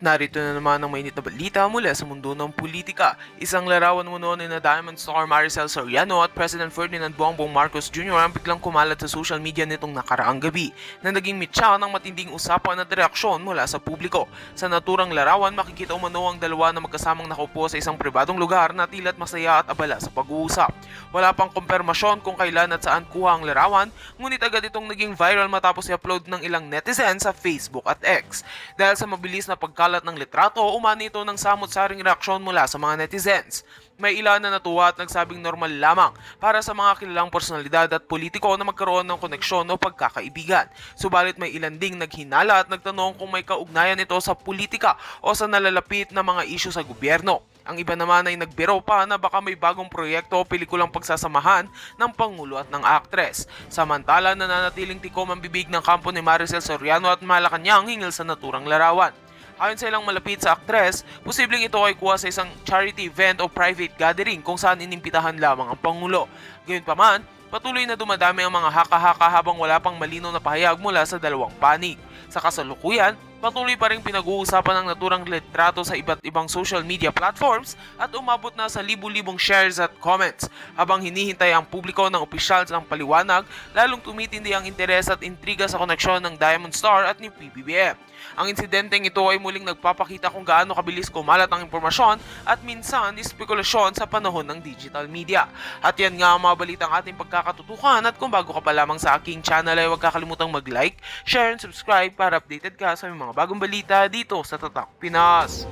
Narito na naman ang mainit na balita mula sa mundo ng politika. Isang larawan mo noon na Diamond Star Maricel Soriano at President Ferdinand Bongbong Marcos Jr. ang biglang kumalat sa social media nitong nakaraang gabi na naging mitya ng matinding usapan at reaksyon mula sa publiko. Sa naturang larawan, makikita umano ang dalawa na magkasamang nakaupo sa isang pribadong lugar na tila't masaya at abala sa pag-uusap. Wala pang kumpirmasyon kung kailan at saan kuha ang larawan, ngunit agad itong naging viral matapos i-upload ng ilang netizens sa Facebook at X. Dahil sa mabilis na pagkalat ng litrato, umani ito ng samot-saring reaksyon mula sa mga netizens. May ilan na natuwa at nagsabing normal lamang para sa mga kilalang personalidad at politiko na magkaroon ng koneksyon o pagkakaibigan. Subalit may ilan ding naghinala at nagtanong kung may kaugnayan ito sa politika o sa nalalapit na mga isyu sa gobyerno. Ang iba naman ay nagbiro pa na baka may bagong proyekto o pelikulang pagsasamahan ng Pangulo at ng aktres. Samantala, nananatiling tikom ang bibig ng kampo ni Maricel Soriano at Malacanang hinggil sa naturang larawan. Ayon sa ilang malapit sa aktres, posibleng ito ay kuha sa isang charity event o private gathering kung saan inimbitahan lamang ang Pangulo. Gayunpaman, patuloy na dumadami ang mga haka-haka habang wala pang malinaw na pahayag mula sa dalawang panig. Sa kasalukuyan, patuloy pa rin pinag-uusapan ang naturang litrato sa iba't ibang social media platforms at umabot na sa libu-libong shares at comments. Habang hinihintay ang publiko ng opisyal ng paliwanag, lalong tumitindi ang interes at intriga sa koneksyon ng Diamond Star at ni PBBM. Ang insidenteng ito ay muling nagpapakita kung gaano kabilis kumalat ang impormasyon at minsan espekulasyon sa panahon ng digital media. At yan nga ang mga balitang ating pagkakatutukan, at kung bago ka pa lamang sa aking channel ay huwag kakalimutang mag-like, share and subscribe para updated ka sa mga bagong balita dito sa Tatak Pinas.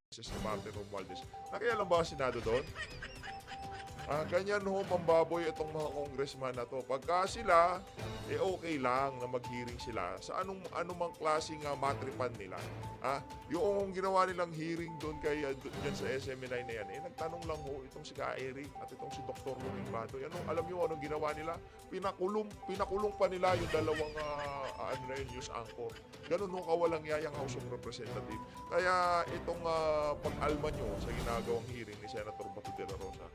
Si Martin Romualdez. Nakialam ba ang Senado doon? Ganyan ho, mambaboy itong mga congressman na to. Pagka sila, okay lang na mag-hearing sila sa anumang klaseng matripan nila. Yung ginawa nilang hearing doon kay dyan sa SMNI na yan, nagtanong lang ho itong si Ka Eric at itong si Dr. Luming Batoy. Alam niyo anong ginawa nila? Pinakulong pa nila yung dalawang news anchor. Ganun ho kawalang yayang House of Representatives. Kaya itong pag-alma nyo sa ginagawang hearing ni Senator Bato de la Rosa,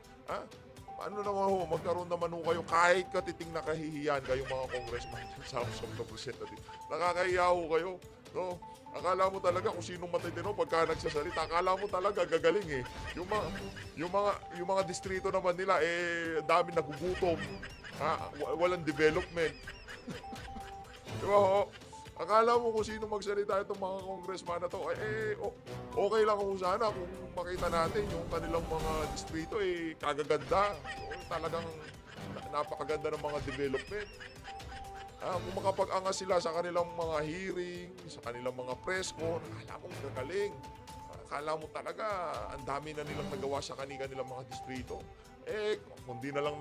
magkaroon naman ho kayo kahit katiting na kahihiyan kayong mga congressman sa House of Representatives. Nakakahiya ho kayo. No? Akala mo talaga kung sinong matitino pagka nagsasalita. Akala mo talaga gagaling eh. Yung mga distrito naman nila dami nagugutom. Walang development. Diba ho? Akala mo kung sino magsalita itong mga congressman na to, okay lang kung sana kung makita natin yung kanilang mga distrito, kagaganda. Talagang napakaganda ng mga development. Kung makapag-angas sila sa kanilang mga hearing, sa kanilang mga press con, akala mo gagaling. Akala mo talaga ang dami na nilang nagawa sa kanilang mga distrito. Kung di na lang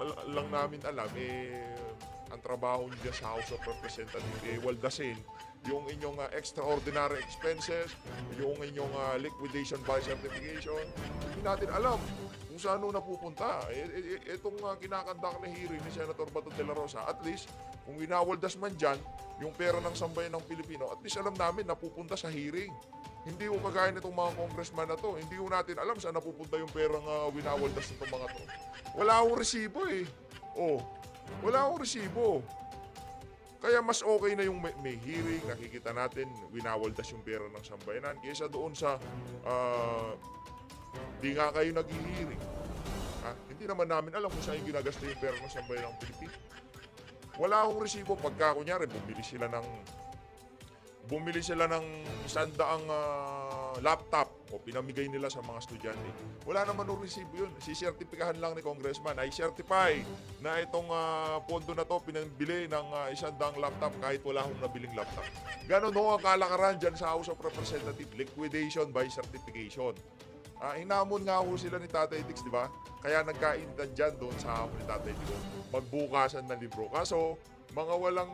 namin alam, ang trabaho niya sa House of Representatives, waldasin yung inyong extraordinary expenses, yung inyong liquidation by certification. Hindi natin alam kung saan napupunta. Itong kinakandak na hearing ni Senator Bato de la Rosa, at least, kung winawaldas man dyan, yung pera ng sambayan ng Pilipino, at least alam namin napupunta sa hearing. Hindi ko kagaya nitong mga congressman na to. Hindi ko natin alam saan napupunta yung perang winawaldas nitong mga to. Wala akong resibo wala akong resibo. Kaya mas okay na yung may hearing, nakikita natin, winawaldas yung pera ng sambayanan, kaysa doon sa di nga kayo nag-hearing. Hindi naman namin alam kung saan yung ginagasta yung pera ng sambayanan ng Pilipinas. Wala akong resibo pagka, kunyari, bumili sila ng 100 laptop o pinamigay nila sa mga estudyante. Wala naman ng resibo yun. Sisertipikahan lang ni congressman, I certify na itong pondo na to pinambili ng 100 laptop kahit wala akong nabiling laptop. Ganon ho ang kalakaran dyan sa House of Representatives. Liquidation by certification. Hinamon nga ho sila ni Tatay Dix, di ba? Kaya nagkaintan dyan doon sa hamon ni Tatay Dix. Magbukasan ng libro. Kaso, mga walang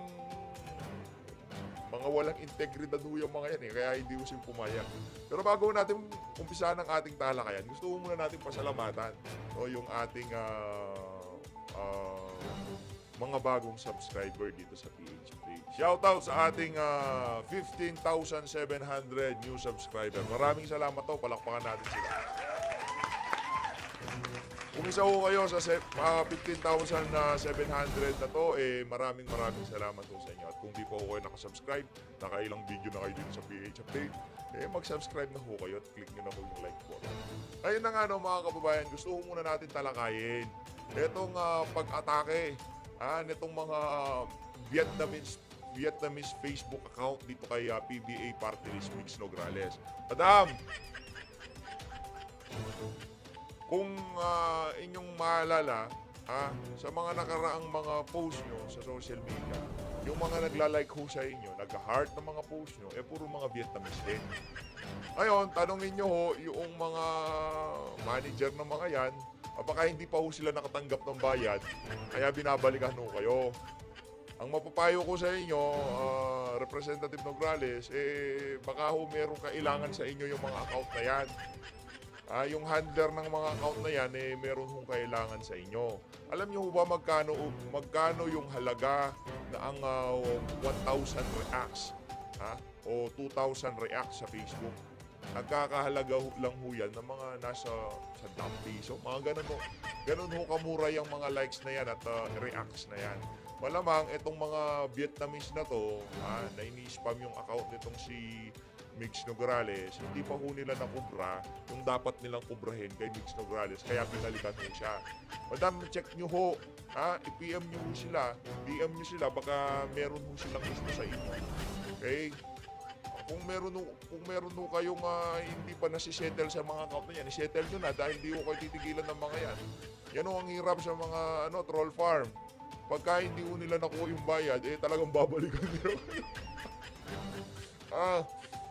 integridad ho yung mga yan kaya hindi ko siya pumayag. Pero bago natin umpisa ng ating talakayan, gusto ko muna natin pasalamatan yung ating mga bagong subscriber dito sa PH page. Shoutout sa ating 15,700 new subscriber. Maraming salamat to. Palakpakan natin sila. Kung isa ho kayo sa 15,700 na to, maraming salamat po sa inyo. At kung di po kayo nakasubscribe, nakailang video na kayo dito sa PH Update, mag-subscribe na ho kayo at click nyo na ho yung like button. Ayun na nga no, mga kababayan, gusto ho muna natin talakayin itong pag-atake nitong mga Vietnamese Facebook account dito kay PBA Party List Mix Nograles. Madam, kung inyong maalala, sa mga nakaraang mga post nyo sa social media, yung mga nagla-like ho sa inyo, nag-heart ng mga post nyo, puro mga Vietnamese din. Ngayon, tanongin nyo ho, yung mga manager ng mga yan, baka hindi pa ho sila nakatanggap ng bayad, kaya binabalikan ho kayo. Ang mapapayo ko sa inyo, Representative Nograles, baka ho merong kailangan sa inyo yung mga account na yan. Yung handler ng mga account na yan, meron hong kailangan sa inyo. Alam niyo ba magkano yung halaga na ang 1,000 reacts o 2,000 reacts sa Facebook? Nagkakahalaga lang ho yan ng mga nasa 10 piso. Mga ganun ho kamura yung mga likes na yan at reacts na yan. Malamang itong mga Vietnamese na to, na ini-spam yung account nitong si Mix Nograles, hindi pa ho nila nakubra yung dapat nilang kubrahin kay Mix Nograles, kaya pinalikan ho siya. Madam, check nyo ho, i-PM nyo ho sila, DM nyo sila, baka meron ho silang gusto sa inyo. Okay? Kung meron ho kayong hindi pa nasisettle sa mga account na yan, isettle nyo na dahil hindi ho kayo titigilan ng mga yan. Yan ho ang hirap sa mga troll farm. Pagka hindi ho nila nakuha yung bayad, talagang babalikan nila.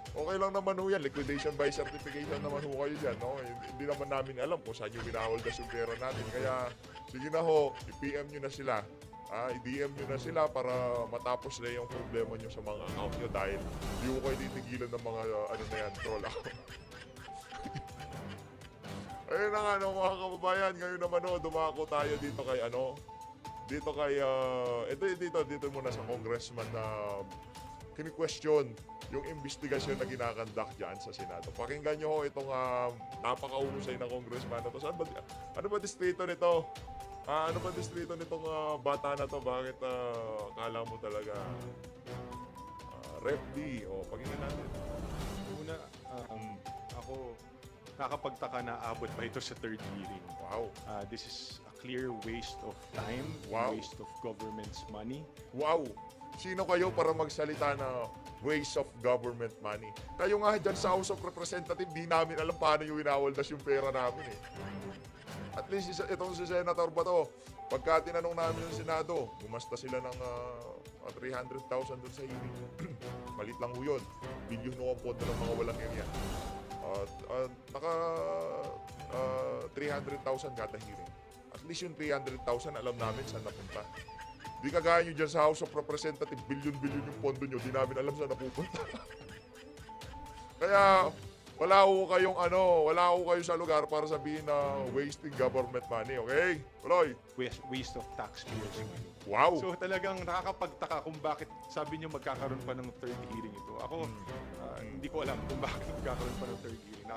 Okay lang naman ho yan. Liquidation by certification naman ho kayo dyan. No? Hindi naman namin alam kung saan yung binahold na pera natin. Kaya sige na ho, i-PM nyo na sila. I-DM nyo na sila para matapos na yung problema nyo sa mga account nyo dahil hindi ko kayo titigilan ng mga troll account. Ayun na nga mga kababayan, ngayon naman dumako tayo dito kay dito muna sa congressman na kini-question yung investigasyon na ginakandak dyan sa Senado. Pakinggan nyo ho itong napakahusay na congressman na to. Ano ba distrito nito? Ano ba distrito nitong bata na to? Bakit akala mo talaga Rep D? Pakinggan natin. Una, ako nakapagtaka na abot pa ito sa third hearing. Wow. This is a clear waste of time, Wow. waste of government's money. Wow! Sino kayo para magsalita na waste of government money? Kayo nga dyan sa House of Representatives, di namin alam paano yung winawaldas yung pera namin At least itong si Senator Bato, pagka tinanong namin yung Senado, gumasta sila ng 300,000 doon sa hearing. Malit lang ho yun. Bilyon ho ang pondo ng mga walang yan. Naka 300,000 kada hearing. At least yung 300,000 alam namin saan napunta. Di kagaya nyo dyan sa House of Representatives, bilyon-bilyon yung pondo nyo, di namin alam saan napupunta. Kaya wala ko kayo sa lugar para sabihin na wasting government money, okay? Tuloy. Waste of taxpayers' money. Wow! So talagang nakakapagtaka kung bakit sabi niyo magkakaroon pa ng third hearing ito. Ako, hindi ko alam kung bakit magkakaroon pa ng third hearing.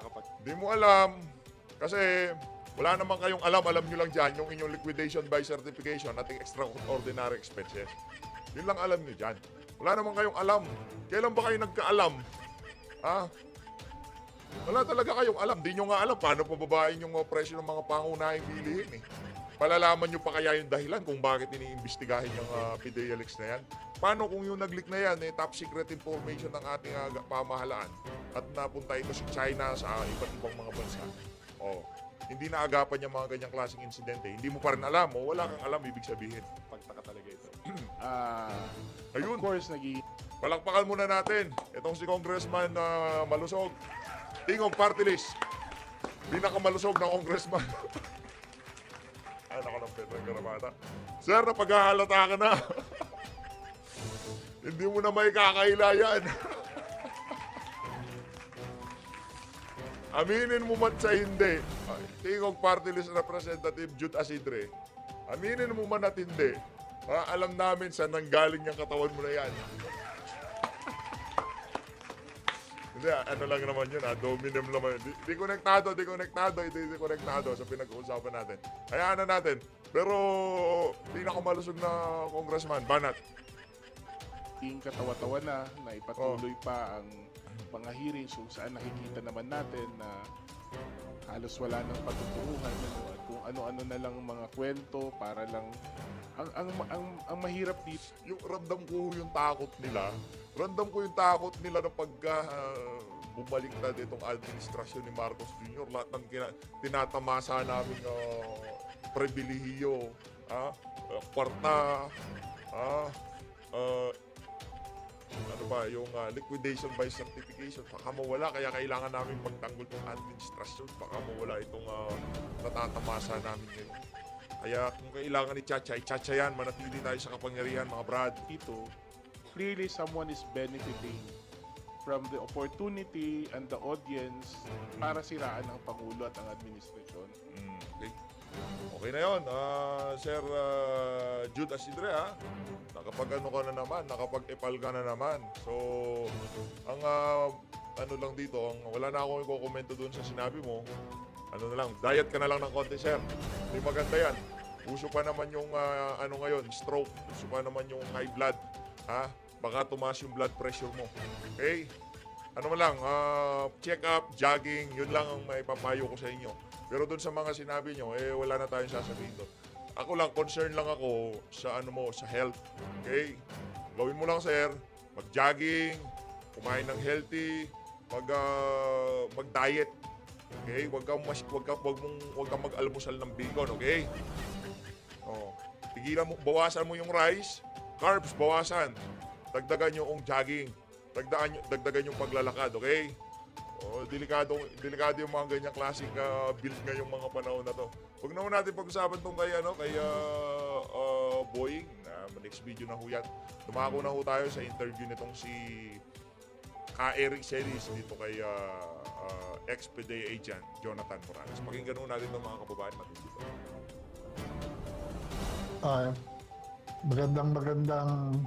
Di mo alam kasi wala naman kayong alam nyo lang dyan yung inyong liquidation by certification at extraordinary expenses. Yun lang alam nyo dyan. Wala naman kayong alam. Kailan ba kayo nagkaalam? Wala talaga kayong alam. Di nyo nga alam paano pababain yung presyo ng mga pangunahing bilihin Palalaman nyo pa kaya yung dahilan kung bakit iniimbestigahin yung PDEA leaks na yan? Paano kung yung nag-leak na yan, top secret information ng ating pamahalaan at napunta ito sa China, sa iba't ibang mga bansa? Hindi naagapan yung mga ganyang klaseng insidente. Hindi mo pa rin alam, wala kang alam, ibig sabihin. Pagtaka talaga ito. Ayun. Of course, Palakpakan muna natin itong si Congressman Malusog. Tingog Party List. Pinakamalusog na congressman. Ay, nako ng Pedro Karamata. Sir, napaghahalata ka na. Hindi mo na may kakaila yan. Aminin mo man sa hindi. Tingog Party List Representative Jude Asidre. Aminin mo man at hindi. Alam namin saan nanggaling yung katawan mo na yan. Hindi, ano lang naman yun, dominem naman. Di konektado sa pinag-uusapan natin. Hayaan na natin. Pero, pinakamalusog na congressman, banat. Yung katawa-tawa na ipatuloy pa ang mga hearings kung saan nakikita naman natin na halos wala nang patutuuhan at kung ano-ano na lang mga kwento para lang ang mahirap dito. Yung ramdam ko yung takot nila. Ramdam ko yung takot nila na pagka bumalik na ditong administrasyon ni Marcos Jr. Lahat ng tinatamasa namin pribilehiyo, kwarta, ano ba, yung liquidation by certification, baka mawala, kaya kailangan namin magtanggol ng administrasyon, baka mawala itong natatamasa namin ngayon. Kaya kung kailangan i-chacha yan, manatili tayo sa kapangyarihan, mga brad. Dito, clearly someone is benefiting from the opportunity and the audience para siraan ang Pangulo at ang administrasyon. Okay. Okay na yun. Sir Jude Asidre, nakapag-ano ka na naman, nakapag-epal ka na naman. So, ang ano lang dito, wala na akong i-komento doon sa sinabi mo. Ano na lang, diet ka na lang ng konti, sir. Hindi maganda yan. Uso pa naman yung ano ngayon, stroke. Uso pa naman yung high blood. Baka tumaas yung blood pressure mo. Okay? Ano lang, check up, jogging, yun lang ang maipapayo ko sa inyo. Pero doon sa mga sinabi nyo, wala na tayong sasabihin doon. Ako lang, concern lang ako sa ano mo, sa health. Okay? Gawin mo lang, sir. Mag-jogging, kumain ng healthy, mag-diet. Okay? Huwag kang mag-almusal ng bacon, okay? Tigilan mo, bawasan mo yung rice, carbs, bawasan. Dagdagan yung jogging. Dagdagan yung paglalakad, okay? Delikado yung mga ganyang klaseng build ngayong mga panahon na to. Huwag naman natin pag-usapan tong kay Boeing. Next video na ho yan. Dumako na ho tayo sa interview nitong si Eric Series dito kay ex-PDEA agent Jonathan Morales. Pakinggan ho natin ng mga kababayan natin dito. Magandang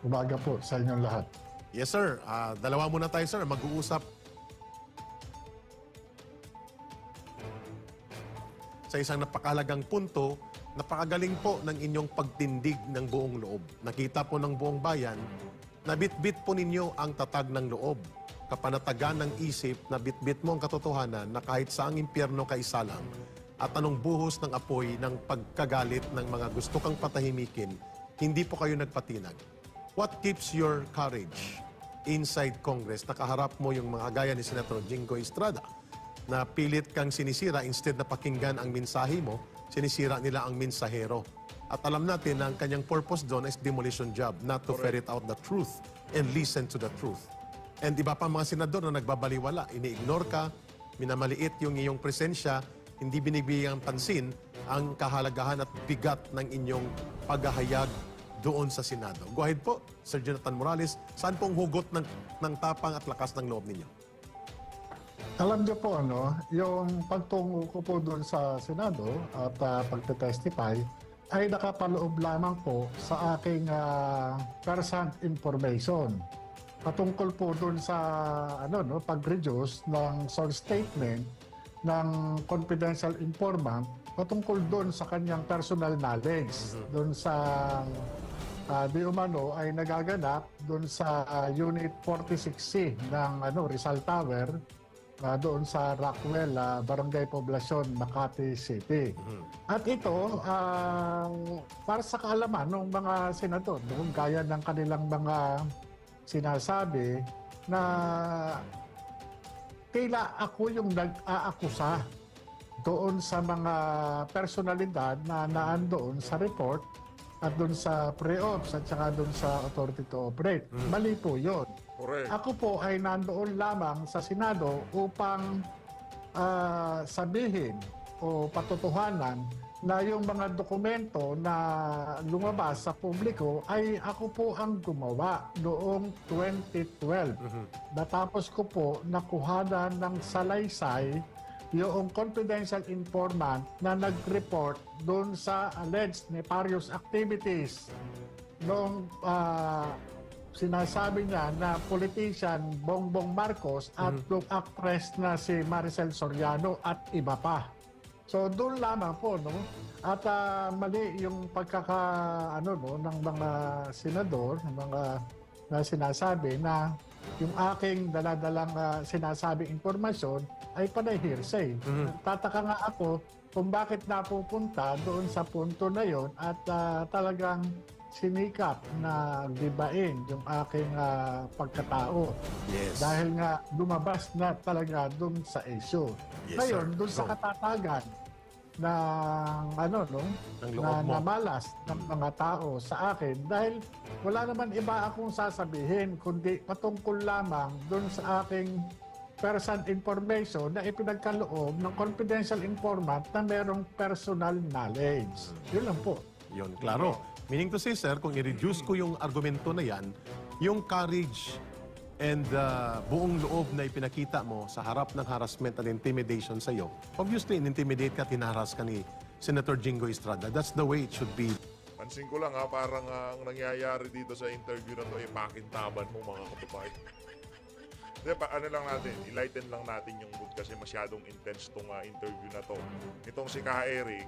umaga po sa inyong lahat. Yes, sir. Dalawa muna tayo, sir. Mag-uusap sa isang napakahalagang punto. Napakagaling po ng inyong pagtindig ng buong loob. Nakita po ng buong bayan na bit-bit po ninyo ang tatag ng loob. Kapanatagan ng isip na bit-bit mo ang katotohanan na kahit saang impyerno ka isalang at anong buhos ng apoy ng pagkagalit ng mga gusto kang patahimikin, hindi po kayo nagpatinag. What keeps your courage inside Congress? Nakaharap mo yung mga gaya ni Senator Jingo Estrada na pilit kang sinisira instead na pakinggan ang mensahe mo, sinisira nila ang mensahero. At alam natin na ang kanyang purpose doon is demolition job, not to ferret out the truth and listen to the truth. And iba pa mga senador na nagbabaliwala, ini-ignore ka, minamaliit yung iyong presensya, hindi binibigyang pansin ang kahalagahan at bigat ng inyong paghahayag doon sa Senado. Go ahead po, Sir Jonathan Morales. Saan pong hugot ng tapang at lakas ng loob ninyo? Alam niyo po, yung pagtungo ko po doon sa Senado at pagte-testify ay nakapaloob lamang po sa aking first-hand information. Patungkol po doon sa pag-reduce ng source statement ng confidential informant patungkol doon sa kanyang personal knowledge, doon sa di umano ay nagaganap doon sa Unit 46C ng Rizal Tower doon sa Rockwell, Barangay Poblacion, Makati City. At ito, para sa kaalaman ng mga senador, gaya ng kanilang mga sinasabi na tila ako yung nag-aakusa doon sa mga personalidad na naandoon sa report at doon sa pre-ops at saka doon sa authority to operate. Mali po yun. Correct. Ako po ay nandoon lamang sa Senado upang sabihin o patotohanan na yung mga dokumento na lumabas sa publiko ay ako po ang gumawa noong 2012. Natapos ko po nakuhanan ng salaysay yung confidential informant na nag-report doon sa alleged nefarious activities noong sinasabi niya na politician Bongbong Marcos at yung actress na si Maricel Soriano at iba pa. So doon lamang po, no? At mali yung ng mga senador, ng mga na sinasabi na yung aking daladalang sinasabing impormasyon ay panay hearsay. Tataka nga ako kung bakit napupunta doon sa punto na yon at talagang sinikap na gibain yung aking pagkatao. Yes. Dahil nga lumabas na talaga doon sa issue. Yes, Ngayon, sir. doon sa Go. katatagan ng Ng loob na mo. namalas ng mga tao sa akin dahil wala naman iba akong sasabihin kundi patungkol lamang doon sa aking personal information na ipinagkaloob ng confidential informant na merong personal knowledge. Yun lang po. Yun, klaro. Meaning to say, sir, kung i-reduce ko yung argumento na yan, yung courage and buong loob na ipinakita mo sa harap ng harassment and intimidation sa'yo, obviously, in-intimidate ka, tinaharas ka ni Senator Jingo Estrada. That's the way it should be. Pansin ko lang parang ang nangyayari dito sa interview na to ay pakintaban mo mga kababayan. Di ba, ano lang natin, enlighten lang natin yung mood kasi masyadong intense tong interview na to. Itong si Ka Eric,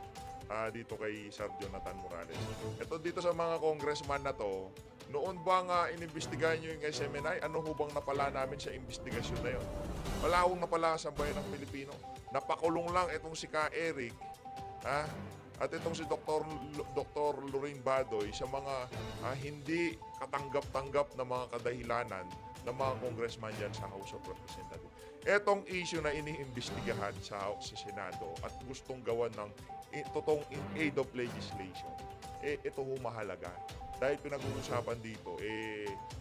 dito kay Sir Jonathan Morales. Ito dito sa mga congressman na to, noon ba nga inimbestigahan nyo yung SMNI? Ano ho bang napala namin sa investigasyon na yon? Wala hong napala sa bayan ng Pilipino. Napakulong lang itong si Ka Eric, at itong si Dr. Lorraine Badoy sa mga hindi katanggap-tanggap na mga kadahilanan ng mga congressman dyan sa House of Representatives. Etong issue na iniimbestigahan sa Senado at gustong gawan ng totoong in aid of legislation, ito ho mahalaga. Dahil pinag-uusapan dito,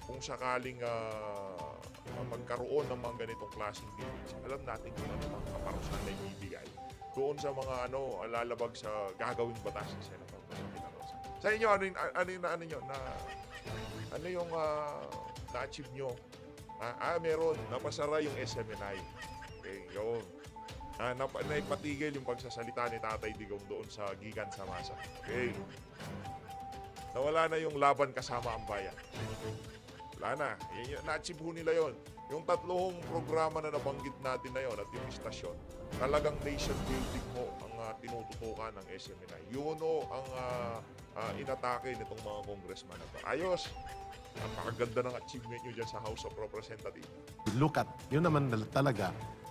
kung sakaling magkaroon ng mga ganitong klaseng debates, alam natin kung ano mga kaparusahan na ibibigay doon sa mga lalabag sa gagawing batas ng Senator Pilipinas. Sa inyo, ano yung na-achieve nyo? Meron, napasara yung SMNI. Okay, yun. Naipatigil yung pagsasalita ni Tatay Digong doon sa Gigan sa Masa. Okay. Nawala na yung laban kasama ang bayan. Wala na. Na-achieve ho nila yon. Yung tatlong programa na nabanggit natin na yon at yung istasyon, talagang nation building ho ang tinututukan ng SMNI. Yun ho ang inatake nitong mga congressman na to. Ayos. Napakaganda ng achievement nyo dyan sa House of Representatives. Look at, yun naman talaga.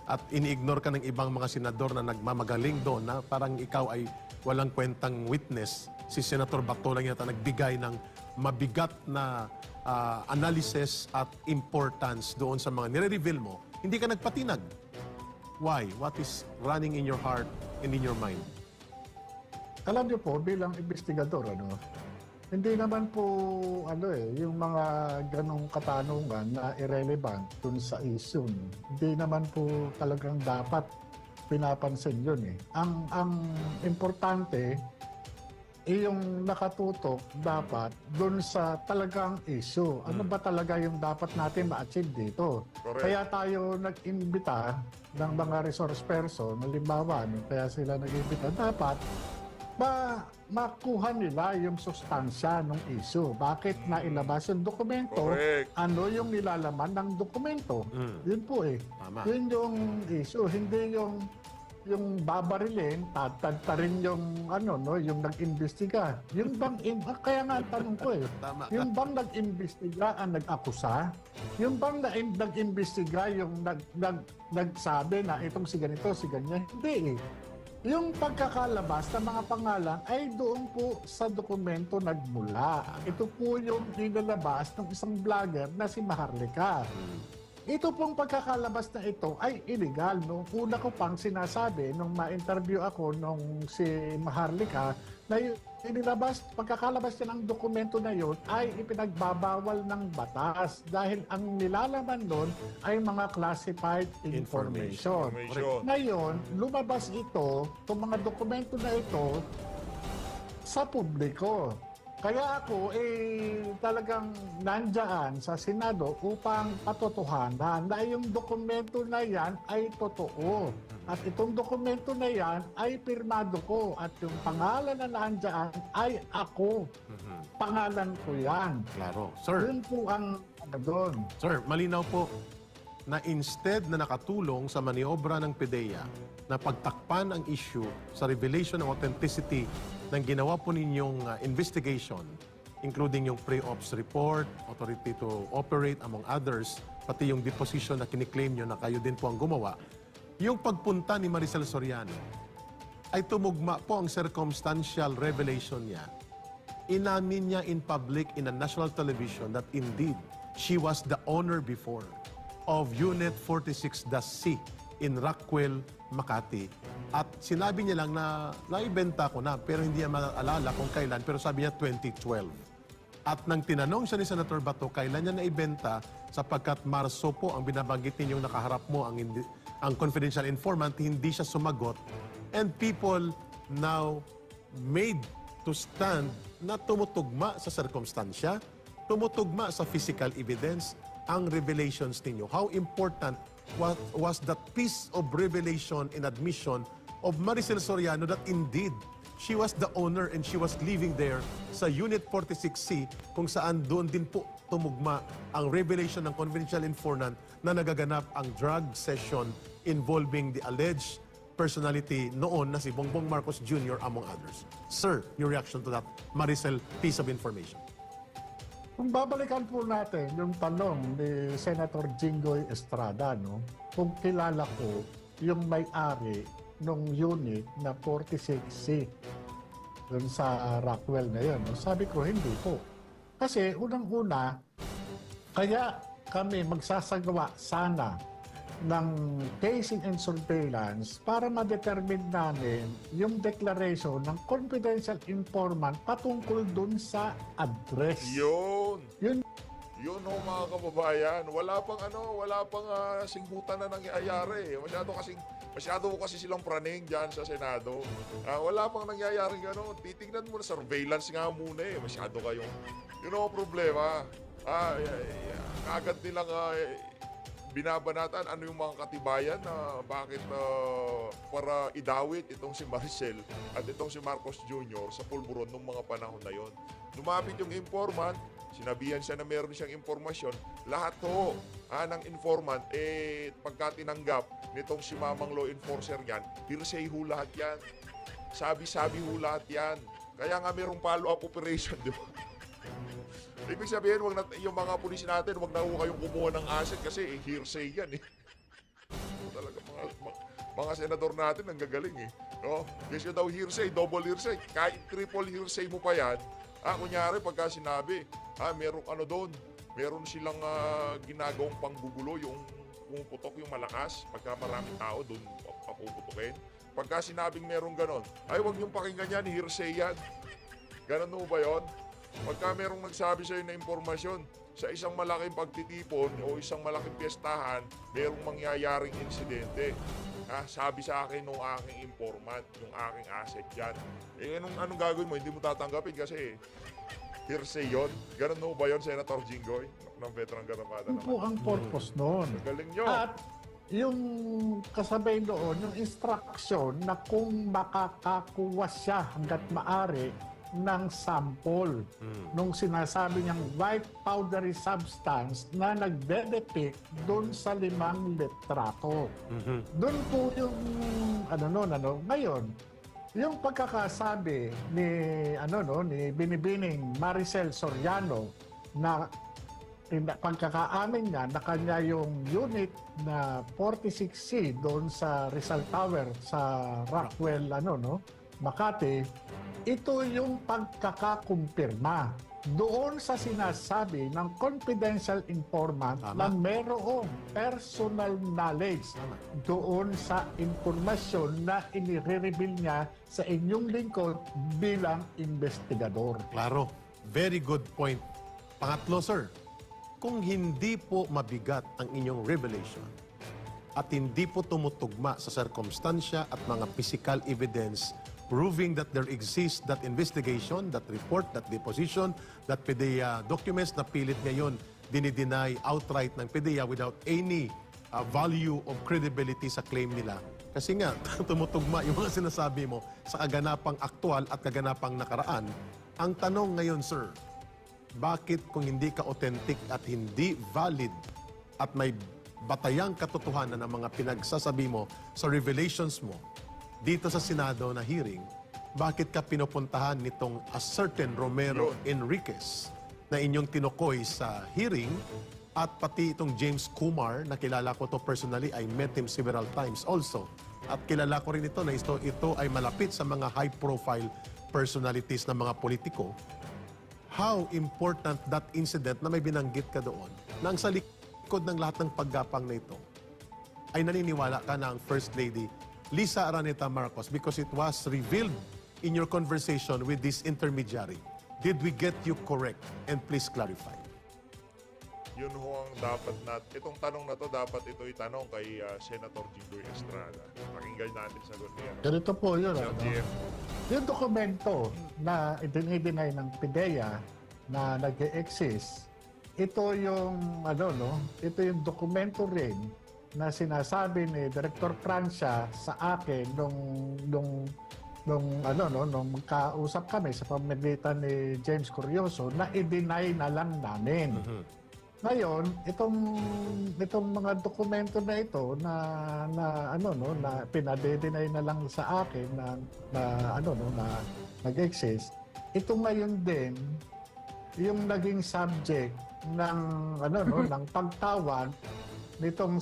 At ini-ignore ka ng ibang mga senador na nagmamagaling doon na parang ikaw ay walang kwentang witness. Si Senator Bato lang yata nagbigay ng mabigat na analysis at importance doon sa mga nire-reveal mo. Hindi ka nagpatinag. Why? What is running in your heart and in your mind? Alam niyo po, bilang investigador, hindi naman po yung mga ganong katanungan na irrelevant dun sa issue. Hindi naman po talagang dapat pinapansin yun eh. Ang importante yung nakatutok dapat dun sa talagang issue. Ano ba talaga yung dapat natin ma-achieve dito? Correct. Kaya tayo nag-imbita ng mga resource person, halimbawa, kaya sila nag-imbita, dapat makuha nila yung sustansya ng issue. Bakit nailabas yung dokumento? Correct. Ano yung nilalaman ng dokumento? Yun po eh. Tama. Yun yung issue. Hindi yung babarilin, tatadtarin yung yung nag-imbestiga. Yung bang kaya nga ang tanong ko eh. Tama. Yung bang nag-imbestiga ang nag-akusa? Yung bang nag-imbestiga yung nagsabi na itong si ganito, si ganyan? Hindi eh. Yung pagkakalabas ng mga pangalan ay doon po sa dokumento nagmula. Ito po yung nilalabas ng isang vlogger na si Maharlika. Ito pong pagkakalabas na ito ay illegal. Nung una ko pang sinasabi, nung ma-interview ako nung si Maharlika, na pagkakalabas niya ng dokumento na yun ay ipinagbabawal ng batas dahil ang nilalaman nun ay mga classified information. Ngayon, lumabas itong mga dokumento na ito sa publiko. Kaya ako talagang nandyan sa Senado upang patotohanan na yung dokumento na yan ay totoo. At itong dokumento na yan ay pirmado ko. At yung pangalan na nandyan ay ako. Pangalan ko yan. Klaro. Sir, Yun po ang doon. Sir, malinaw po na instead na nakatulong sa maniobra ng PDEA na pagtakpan ang issue sa revelation ng authenticity ng ginawa po ninyong investigation, including yung pre-ops report, authority to operate, among others, pati yung deposition na kiniklaim nyo na kayo din po ang gumawa, yung pagpunta ni Maricel Soriano ay tumugma po ang circumstantial revelation niya. Inamin niya in public in a national television that indeed she was the owner before of Unit 46-C in Rockwell, Makati. At sinabi niya lang na naibenta ko na pero hindi niya maalala kung kailan, pero sabi niya 2012. At nang tinanong siya ni Senator Bato kailan niya naibenta sapagkat Marso po ang binabanggit ninyong nakaharap mo ang confidential informant, hindi siya sumagot. And people now made to stand na tumutugma sa sirkumstansya, tumutugma sa physical evidence ang revelations ninyo. How important was that piece of revelation and admission of Maricel Soriano that indeed she was the owner and she was living there sa Unit 46C kung saan doon din po tumugma ang revelation ng confidential informant na nagaganap ang drug session involving the alleged personality noon na si Bongbong Marcos Jr. among others. Sir, your reaction to that Maricel piece of information? Kung babalikan po natin yung tanong ni Senator Jinggoy Estrada, no? Kung kilala ko yung may-ari ng unit na 46C dun sa Rockwell na yun. No? Sabi ko, hindi po. Kasi unang-una, kaya kami magsasagawa sana ng casing and surveillance para ma-determine namin yung declaration ng confidential informant patungkol dun sa address. Yun. Yun. Yun ho mga kababayan. Wala pang singgutan na nangyayari. Masyado kasi silang praning dyan sa Senado. Wala pang nangyayari gano'n. Titingnan mo na, surveillance nga muna eh. Masyado kayong, yun ang problema. Agad nilang binabanatan ano yung mga katibayan na bakit para idawit itong si Maricel at itong si Marcos Jr. sa pulburon ng mga panahon na yon. Lumapit yung informant, sinabihan siya na meron siyang impormasyon. Lahat ho ng informant, pagka tinanggap nitong si mamang law enforcer yan, hearsay ho lahat yan. Sabi-sabi ho lahat yan. Kaya nga merong follow-up operation, di ba? Ibig sabihin, yung mga pulis natin, wag na ho kayong kumuha ng asset kasi hearsay yan eh. Talaga mga senador natin ang gagaling eh. No? Kasi daw hearsay, double hearsay, kahit triple hearsay mo pa yan. Kunyari pagka sinabi, merong ano doon, meron silang ginagawang panggugulo, yung pumuputok yung malakas, pagka maraming tao doon papuputukin. Pagka sinabing merong ganon, ay wag niyong pakinggan yan, hearsay yan. Ganon mo ba yun? Pagka merong nagsabi sa'yo na impormasyon, sa isang malaking pagtitipon o isang malaking piyestahan, merong mangyayaring insidente. Sabi sa akin nung aking informant, yung aking asset dyan. Anong gagawin mo? Hindi mo tatanggapin kasi hearsay yun. Ganun mo ba yun, Senator Jinggoy? Ng Veteran Garapata Yun po ang purpose noon. Galing nyo. At yung kasabay doon, yung instruction na kung makakakuha siya hanggat maaari ng sample nung sinasabi niyang white powdery substance na nagde-depict doon sa 5 litrato. Doon po yung ngayon, yung pagkakasabi ni ni Binibining Maricel Soriano na pagkakaamin niya na kanya yung unit na 46C doon sa Rizal Tower sa Rockwell Makati. Ito yung pagkakakumpirma doon sa sinasabi ng confidential informant na mayroong personal knowledge doon sa impormasyon na inire-reveal niya sa inyong lingkod bilang investigador. Klaro. Very good point. Pangatlo, sir, kung hindi po mabigat ang inyong revelation at hindi po tumutugma sa sirkumstansya at mga physical evidence proving that there exists that investigation, that report, that deposition, that PDEA documents na pilit ngayon dinideny outright ng PDEA without any value of credibility sa claim nila. Kasi nga, tumutugma yung mga sinasabi mo sa kaganapang aktual at kaganapang nakaraan. Ang tanong ngayon, sir, bakit kung hindi ka authentic at hindi valid at may batayang katotohanan ng mga pinagsasabi mo sa revelations mo dito sa Senado na hearing, bakit ka pinupuntahan nitong a certain Romero Enriquez na inyong tinukoy sa hearing at pati itong James Kumar na kilala ko to personally, I met him several times also. At kilala ko rin ito na ito ay malapit sa mga high-profile personalities ng mga politiko. How important that incident na may binanggit ka doon, na ang sa likod ng lahat ng paggapang na ito, ay naniniwala ka na ang First Lady Lisa Araneta Marcos because it was revealed in your conversation with this intermediary. Did we get you correct? And please clarify. Yun ho ang dapat itong tanong na to dapat ito itanong kay Senator Jinggoy Estrada. Pakinggan natin sagot niya. Ganito po yun. Sir GM. Yung dokumento na idinay ng PIDEA na nag-exist, ito yung ito yung dokumento rin na sinasabi ni Director Francia sa akin nung magkausap kami sa pamamagitan ni James Curioso na i-deny na lang namin. Ngayon, itong mga dokumento na ito na pinade-deny na lang sa akin na nag-exist, ito ngayon din yung naging subject ng ng pagtawag nitong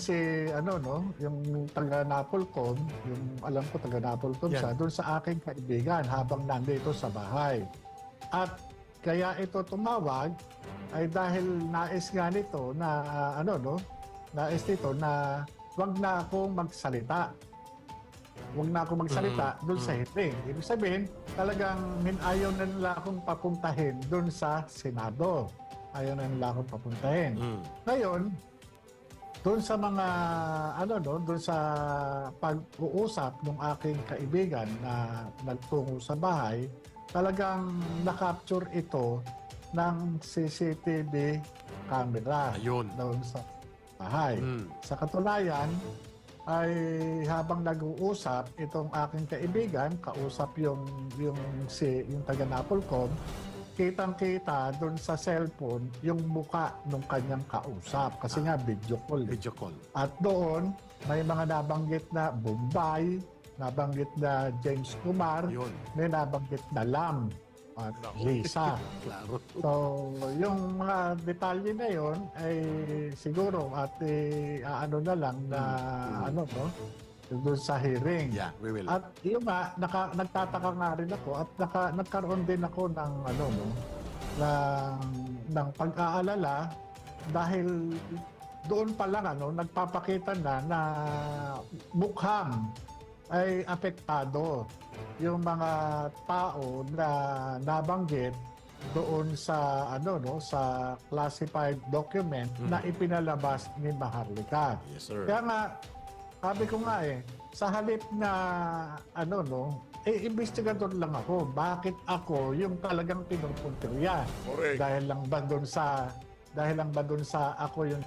yung taga Napolcom, yung alam ko taga Napolcom siya, doon sa aking kaibigan habang nandito sa bahay. At kaya ito tumawag ay dahil nais nga nito na nais nito na wag na akong magsalita. Wag na akong magsalita doon sa hearing. Ibig sabihin, talagang ayaw na nila akong papuntahin doon sa Senado. Ayaw na nila akong papuntahin. Ngayon, doon sa mga doon sa pag-uusap ng aking kaibigan na nagtungo sa bahay, talagang na-capture ito ng CCTV camera doon sa bahay. Sa katunayan, ay habang nag-uusap itong aking kaibigan, kausap yung taga Napolcom, kitang-kita doon sa cellphone yung muka ng kanyang kausap kasi nga video call. Video call. At doon may mga nabanggit na Bombay, nabanggit na James Kumar, may nabanggit na Lam at Lisa. Klaro. So, yung mga detalye na yon ay siguro at na lang na doon sa hearing. Yeah, we will. At yun nga, nagtataka nga rin ako at nagkaroon din ako ng ng pag-aalala dahil doon pa lang nagpapakita na mukhang ay apektado yung mga tao na nabanggit doon sa sa classified document na ipinalabas ni Maharlika. Yes, sir. Kaya nga sabi ko nga sa halip na investigador lang ako. Bakit ako yung talagang pinupuntirya? Correct. Dahil lang ba doon sa ako yung